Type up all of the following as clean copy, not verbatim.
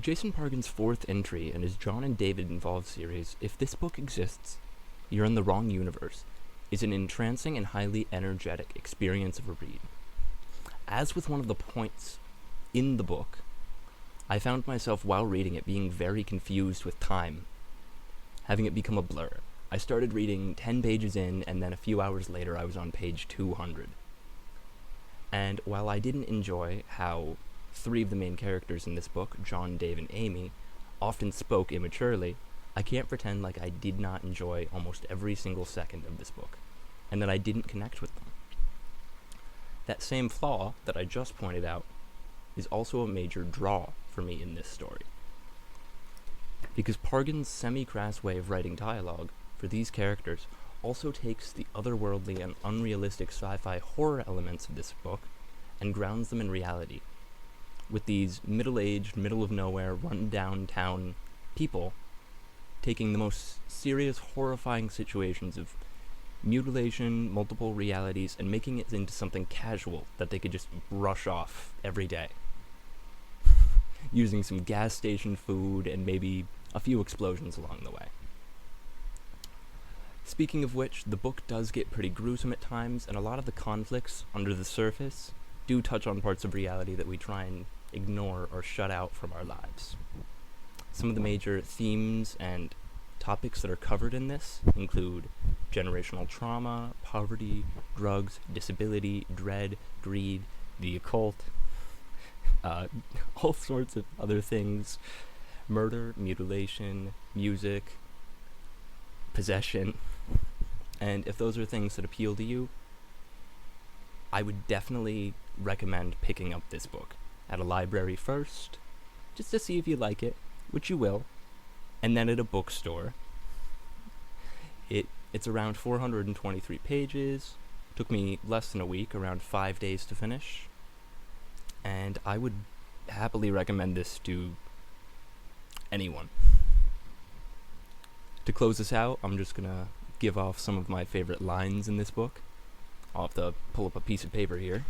Jason Pargin's fourth entry in his John and David Involved series, If This Book Exists, You're in the Wrong Universe, is an entrancing and highly energetic experience of a read. As with one of the points in the book, I found myself while reading it being very confused with time, having it become a blur. I started reading 10 pages in, and then a few hours later I was on page 200. And while I didn't enjoy how three of the main characters in this book, John, Dave, and Amy, often spoke immaturely, I can't pretend like I did not enjoy almost every single second of this book, and that I didn't connect with them. That same flaw that I just pointed out is also a major draw for me in this story. Because Pargin's semi-crass way of writing dialogue for these characters also takes the otherworldly and unrealistic sci-fi horror elements of this book and grounds them in reality, with these middle-aged, middle-of-nowhere, run-down-town people taking the most serious, horrifying situations of mutilation, multiple realities, and making it into something casual that they could just brush off every day. Using some gas station food and maybe a few explosions along the way. Speaking of which, the book does get pretty gruesome at times, and a lot of the conflicts under the surface do touch on parts of reality that we try and ignore or shut out from our lives. Some of the major themes and topics that are covered in this include generational trauma, poverty, drugs, disability, dread, greed, the occult, all sorts of other things, murder, mutilation, music, possession. And if those are things that appeal to you, I would definitely recommend picking up this book at a library first, just to see if you like it, which you will, and then at a bookstore. It's around 423 pages, took me less than a week, around 5 days to finish, and I would happily recommend this to anyone. To close this out, I'm just gonna give off some of my favorite lines in this book. I'll have to pull up a piece of paper here.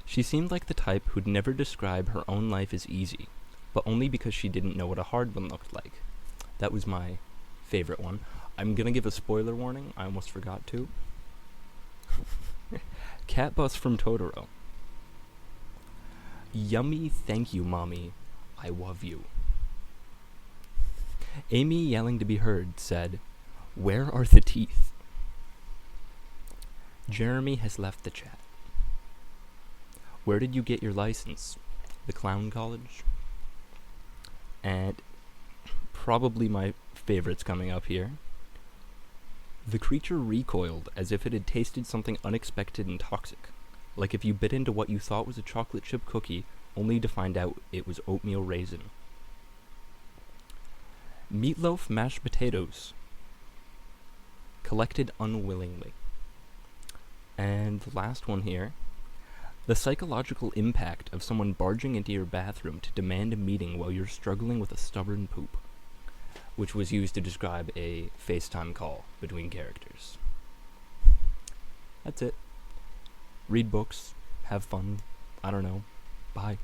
She seemed like the type who'd never describe her own life as easy, but only because she didn't know what a hard one looked like. That was my favorite one. I'm gonna give a spoiler warning, I almost forgot to. Cat Bus from Totoro. Yummy thank you, mommy. I love you. Amy, yelling to be heard, said, "Where are the teeth?" Jeremy has left the chat. Where did you get your license? The clown college? And probably my favorites coming up here. The creature recoiled as if it had tasted something unexpected and toxic, like if you bit into what you thought was a chocolate chip cookie, only to find out it was oatmeal raisin. Meatloaf mashed potatoes. Collected unwillingly. And the last one here. The psychological impact of someone barging into your bathroom to demand a meeting while you're struggling with a stubborn poop, which was used to describe a FaceTime call between characters. That's it. Read books. Have fun. I don't know. Bye.